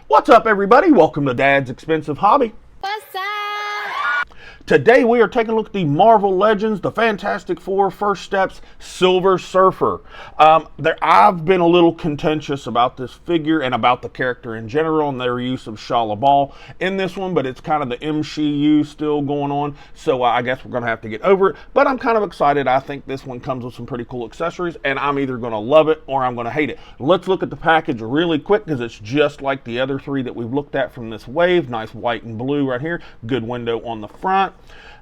What's up, everybody? Welcome to Dad's Expensive Hobby. What's up? Today we are taking a look at the Marvel Legends, the Fantastic Four First Steps Silver Surfer. I've been a little contentious about this figure and about the character in general and their use of Shia LaBeouf in this one, but it's kind of the MCU still going on, so I guess we're going to have to get over it. But I'm kind of excited. I think this one comes with some pretty cool accessories, and I'm either going to love it or I'm going to hate it. Let's look at the package really quick because it's just like the other three that we've looked at from this wave. Nice white and blue right here. Good window on the front.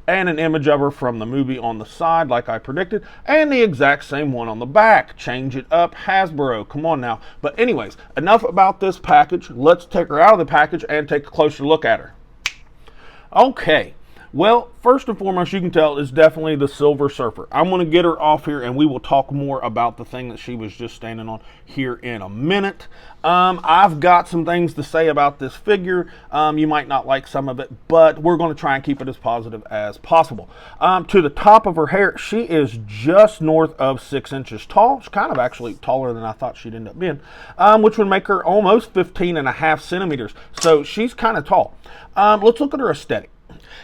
And an image of her from the movie on the side, like I predicted, and the exact same one on the back. Change it up, Hasbro. Come on now. But anyways, enough about this package. Let's take her out of the package and take a closer look at her. Okay. Well, first and foremost, you can tell is definitely the Silver Surfer. I'm going to get her off here, and we will talk more about the thing that she was just standing on here in a minute. I've got some things to say about this figure. You might not like some of it, but we're going to try and keep it as positive as possible. To the top of her hair, she is just north of 6 inches tall. She's kind of actually taller than I thought she'd end up being, which would make her almost 15.5 centimeters. So she's kind of tall. Let's look at her aesthetic.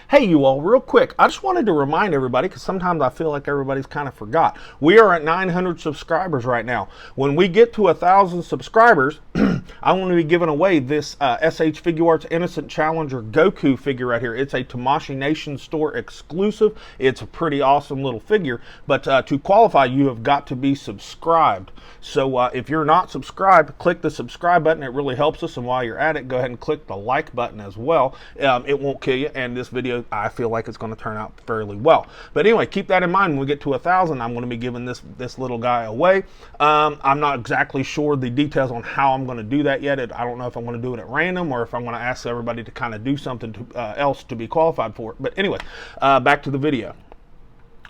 Hey, you all, real quick, I just wanted to remind everybody, because sometimes I feel like everybody's kind of forgot. We are at 900 subscribers right now. When we get to 1,000 subscribers, I'm going to be giving away this SH Figuarts Innocent Challenger Goku figure right here. It's a Tamashii Nation store exclusive. It's a pretty awesome little figure, but to qualify, you have got to be subscribed. So if you're not subscribed, click the subscribe button. It really helps us, and while you're at it, go ahead and click the like button as well. It won't kill you, and this video, I feel like it's going to turn out fairly well. But anyway, keep that in mind. When we get to 1,000, I'm going to be giving this little guy away. I'm not exactly sure the details on how I'm going to do that yet. I don't know if I'm going to do it at random or if I'm going to ask everybody to kind of do something else to be qualified for it. But anyway, back to the video.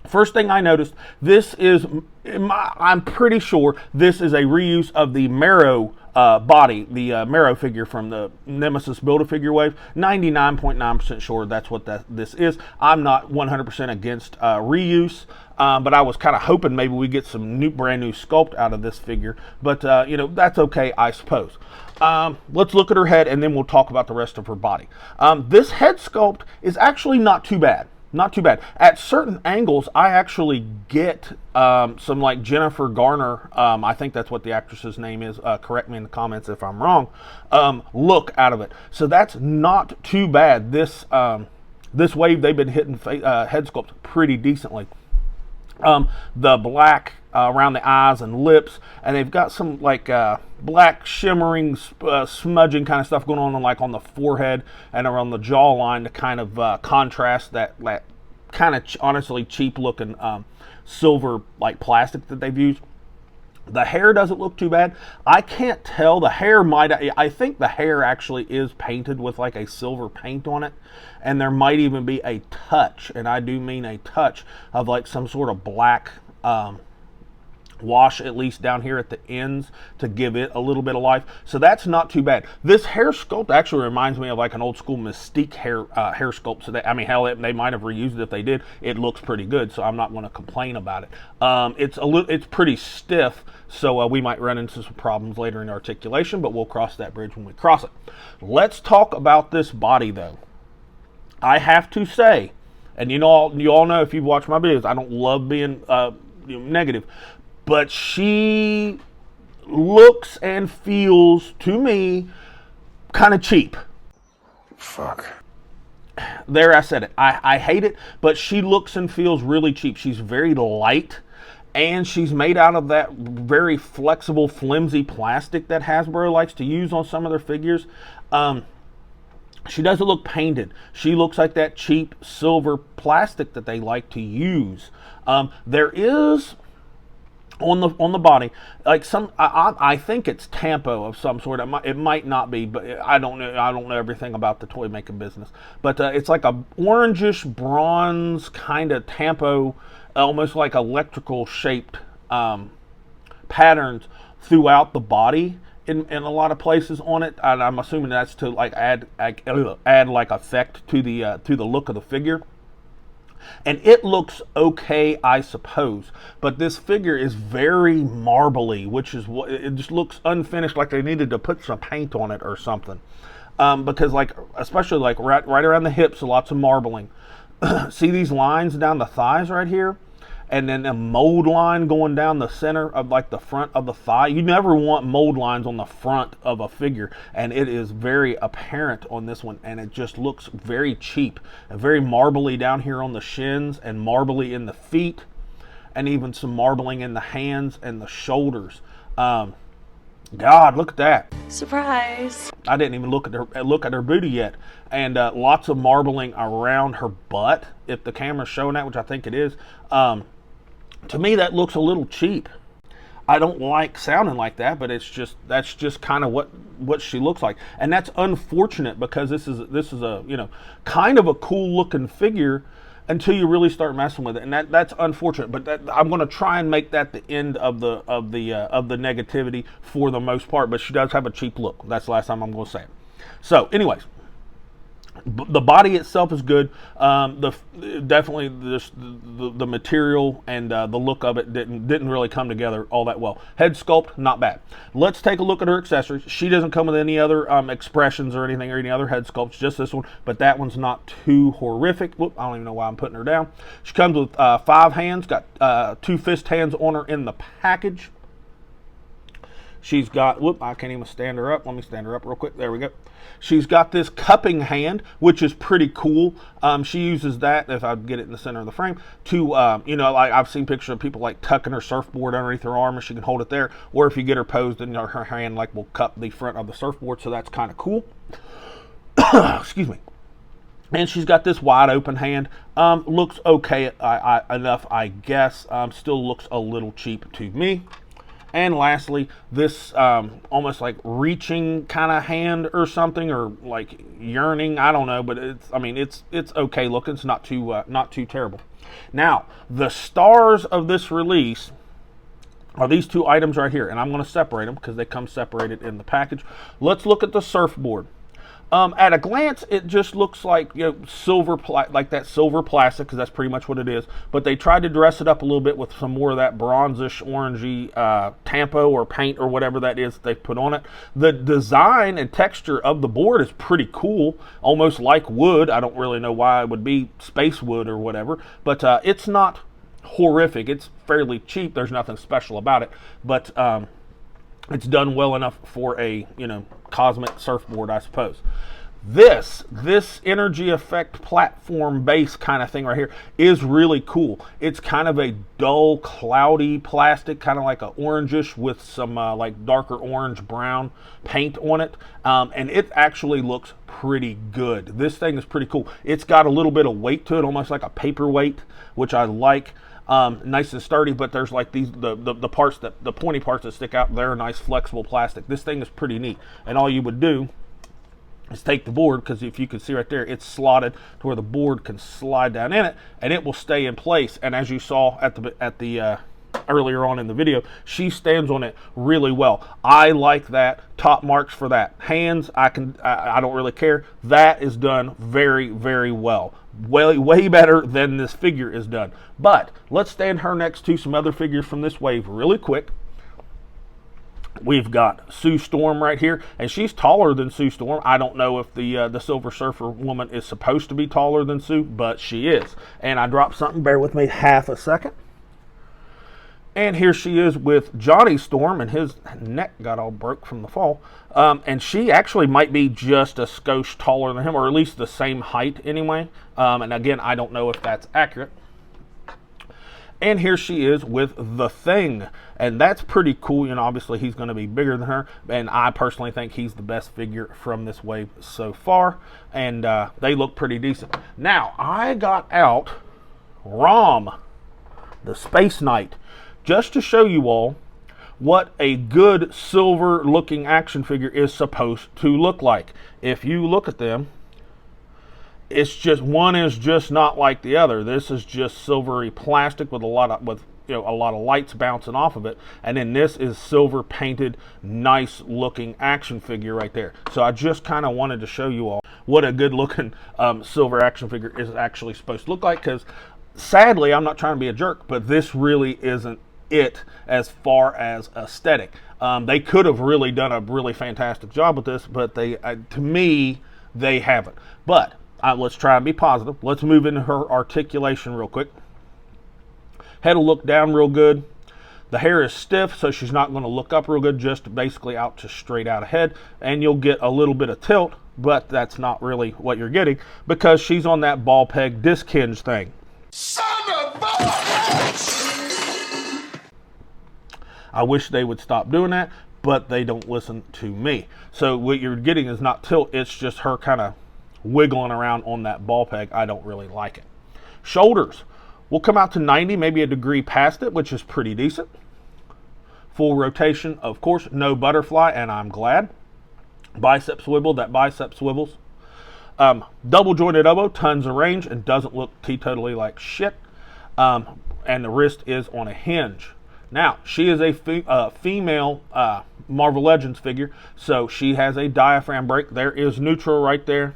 First thing I noticed, this is, I'm pretty sure this is a reuse of the Marrow body, the Marrow figure from the Nemesis Build-A-Figure wave. 99.9% sure that's what this is. I'm not 100% against reuse, but I was kind of hoping maybe we get some brand new sculpt out of this figure. But, you know, that's okay, I suppose. Let's look at her head, and then we'll talk about the rest of her body. This head sculpt is actually not too bad. Not too bad. At certain angles, I actually get some like Jennifer Garner, I think that's what the actress's name is, correct me in the comments if I'm wrong, look out of it. So that's not too bad. This wave, they've been hitting head sculpts pretty decently. The black around the eyes and lips, and they've got some like black shimmering smudging kind of stuff going on like on the forehead and around the jawline to kind of contrast that kind of honestly cheap looking silver like plastic that they've used. The hair doesn't look too bad. I can't tell. The hair I think the hair actually is painted with like a silver paint on it. And there might even be a touch, and I do mean a touch, of like some sort of black wash, at least down here at the ends, to give it a little bit of life. So that's not too bad. This hair sculpt actually reminds me of like an old school Mystique hair sculpt. So I mean, hell, they might have reused it if they did. It looks pretty good, so I'm not going to complain about it. It's pretty stiff, so we might run into some problems later in articulation, but we'll cross that bridge when we cross it. Let's talk about this body, though. I have to say, and you all know if you've watched my videos, I don't love being negative, but she looks and feels, to me, kind of cheap. Fuck. There, I said it. I hate it, but she looks and feels really cheap. She's very light, and she's made out of that very flexible, flimsy plastic that Hasbro likes to use on some of their figures. She doesn't look painted. She looks like that cheap silver plastic that they like to use. There is on the body like some I think it's tampo of some sort. It might not be, but I don't know everything about the toy making business. But it's like a orangish bronze kind of tampo, almost like electrical shaped patterns throughout the body. In a lot of places on it, and I'm assuming that's to like add like effect to the look of the figure. And it looks okay, I suppose, but this figure is very marbly, which is what it just looks unfinished, like they needed to put some paint on it or something. Because like, especially like right around the hips, lots of marbling. See these lines down the thighs right here? And then a mold line going down the center of like the front of the thigh. You never want mold lines on the front of a figure, and it is very apparent on this one, and it just looks very cheap and very marbly down here on the shins and marbly in the feet, and even some marbling in the hands and the shoulders. God, look at that. Surprise. I didn't even look at her booty yet. And lots of marbling around her butt, if the camera's showing that, which I think it is. To me, that looks a little cheap. I don't like sounding like that, but that's just kind of what she looks like. And that's unfortunate, because this is a, you know, kind of a cool looking figure until you really start messing with it, and that's unfortunate. But I'm going to try and make that the end of the negativity for the most part. But she does have a cheap look. That's the last time I'm going to say it. So, anyways, the body itself is good. Definitely the material and the look of it didn't really come together all that well. Head sculpt, not bad. Let's take a look at her accessories. She doesn't come with any other expressions or anything, or any other head sculpts, just this one, but that one's not too horrific. Whoop, I don't even know why I'm putting her down. She comes with 5 hands, got 2 fist hands on her in the package. She's got, whoop, I can't even stand her up. Let me stand her up real quick. There we go. She's got this cupping hand, which is pretty cool. She uses that, if I get it in the center of the frame, to, you know, like I've seen pictures of people like tucking her surfboard underneath her arm, and she can hold it there. Or if you get her posed, then her hand like will cup the front of the surfboard, so that's kind of cool. Excuse me. And she's got this wide open hand. Looks okay enough, I guess. Still looks a little cheap to me. And lastly, this almost like reaching kind of hand or something, or like yearning, I don't know, but it's okay looking. It's not too terrible. Now, the stars of this release are these 2 items right here, and I'm going to separate them because they come separated in the package. Let's look at the surfboard. At a glance, it just looks like, you know, like that silver plastic, because that's pretty much what it is. But they tried to dress it up a little bit with some more of that bronzish, orangey tampo or paint or whatever that is that they put on it. The design and texture of the board is pretty cool, almost like wood. I don't really know why it would be space wood or whatever, but it's not horrific. It's fairly cheap. There's nothing special about it, but it's done well enough for a, you know, cosmic surfboard, I suppose. This energy effect platform base kind of thing right here is really cool. It's kind of a dull, cloudy plastic, kind of like a orangish with some like darker orange brown paint on it, and it actually looks pretty good. This thing is pretty cool. It's got a little bit of weight to it, almost like a paperweight, which I like. Nice and sturdy, but there's like these the parts the pointy parts that stick out. They're nice flexible plastic. This thing is pretty neat, and all you would do is take the board, because if you can see right there, it's slotted to where the board can slide down in it, and it will stay in place. And as you saw at the earlier on in the video, she stands on it really well. I like that. Top marks for that. Hands, I don't really care. That is done very, very well. Way better than this figure is done. But let's stand her next to some other figures from this wave really quick. We've got Sue Storm right here, and she's taller than Sue Storm. I don't know if the Silver Surfer woman is supposed to be taller than Sue, but she is. And I dropped something. Bear with me half a second. And here she is with Johnny Storm, and his neck got all broke from the fall. And she actually might be just a skosh taller than him, or at least the same height anyway. And again, I don't know if that's accurate. And here she is with The Thing, and that's pretty cool. You know, obviously he's going to be bigger than her, and I personally think he's the best figure from this wave so far, and they look pretty decent. Now, I got out Rom, the Space Knight, just to show you all what a good silver looking action figure is supposed to look like. If you look at them, it's just, one is just not like the other. This is just silvery plastic with a lot of lights bouncing off of it, and then this is silver painted, nice looking action figure right there. So I just kind of wanted to show you all what a good looking silver action figure is actually supposed to look like, because sadly, I'm not trying to be a jerk, but this really isn't it as far as aesthetic. They could have really done a really fantastic job with this, but to me, they haven't. But let's try and be positive. Let's move into her articulation real quick. Head will look down real good. The hair is stiff, so she's not going to look up real good, just basically out to straight out ahead. And you'll get a little bit of tilt, but that's not really what you're getting because she's on that ball peg disc hinge thing. Son of a bitch! I wish they would stop doing that, but they don't listen to me. So what you're getting is not tilt, it's just her kind of wiggling around on that ball peg. I don't really like it. Shoulders will come out to 90, maybe a degree past it, which is pretty decent. Full rotation, of course, no butterfly, and I'm glad. Bicep swivel, that bicep swivels. Double jointed elbow, tons of range, and doesn't look teetotally like shit. And the wrist is on a hinge. Now, she is a female Marvel Legends figure, so she has a diaphragm break. There is neutral right there.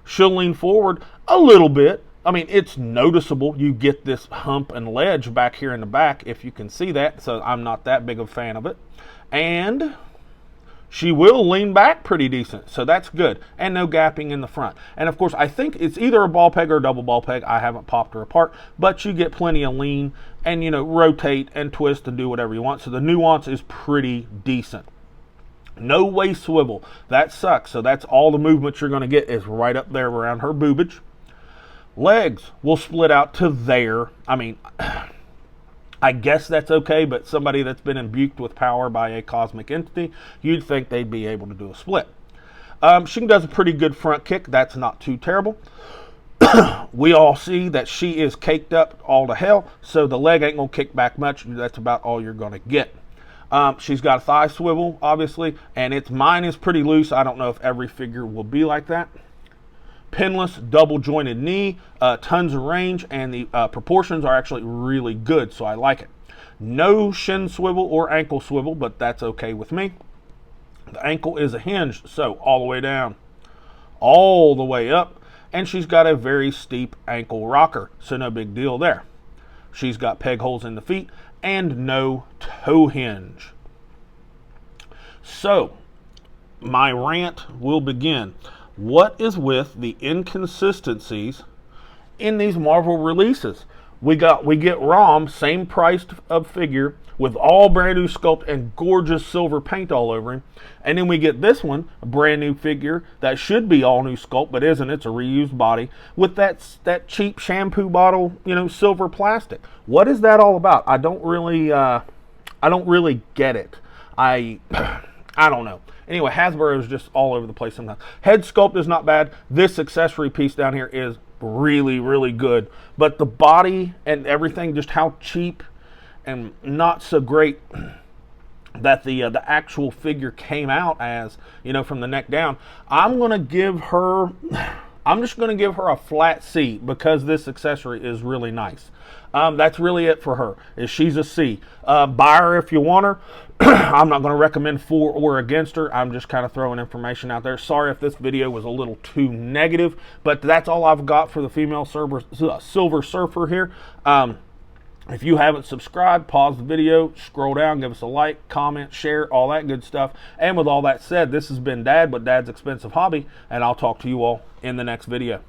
She'll lean forward a little bit. I mean, it's noticeable. You get this hump and ledge back here in the back, if you can see that, so I'm not that big of a fan of it. And she will lean back pretty decent, so that's good. And no gapping in the front. And of course, I think it's either a ball peg or a double ball peg. I haven't popped her apart, but you get plenty of lean and, you know, rotate and twist and do whatever you want. So the nuance is pretty decent. No waist swivel. That sucks. So that's all the movement you're going to get is right up there around her boobage. Legs will split out to there. I mean, I guess that's okay, but somebody that's been imbued with power by a cosmic entity, you'd think they'd be able to do a split. She does a pretty good front kick. That's not too terrible. We all see that she is caked up all to hell, so the leg ain't going to kick back much. That's about all you're going to get. She's got a thigh swivel, obviously, and mine is pretty loose. I don't know if every figure will be like that. Pinless, double jointed knee, tons of range, and the proportions are actually really good, so I like it. No shin swivel or ankle swivel, but that's okay with me. The ankle is a hinge, so all the way down, all the way up, and she's got a very steep ankle rocker, so no big deal there. She's got peg holes in the feet and no toe hinge. So, my rant will begin. What is with the inconsistencies in these Marvel releases? We get ROM, same priced of figure, with all brand new sculpt and gorgeous silver paint all over him. And then we get this one, a brand new figure that should be all new sculpt, but isn't. It's a reused body with that cheap shampoo bottle, you know, silver plastic. What is that all about? I don't really get it. I don't know. Anyway, Hasbro is just all over the place sometimes. Head sculpt is not bad. This accessory piece down here is really, really good. But the body and everything, just how cheap and not so great that the actual figure came out as, you know, from the neck down. I'm just going to give her a flat C because this accessory is really nice. That's really it for her. She's a C. Buy her if you want her. I'm not going to recommend for or against her. I'm just kind of throwing information out there. Sorry if this video was a little too negative, but that's all I've got for the female Silver Surfer here. If you haven't subscribed, pause the video, scroll down, give us a like, comment, share, all that good stuff. And with all that said, this has been Dad with Dad's Expensive Hobby, and I'll talk to you all in the next video.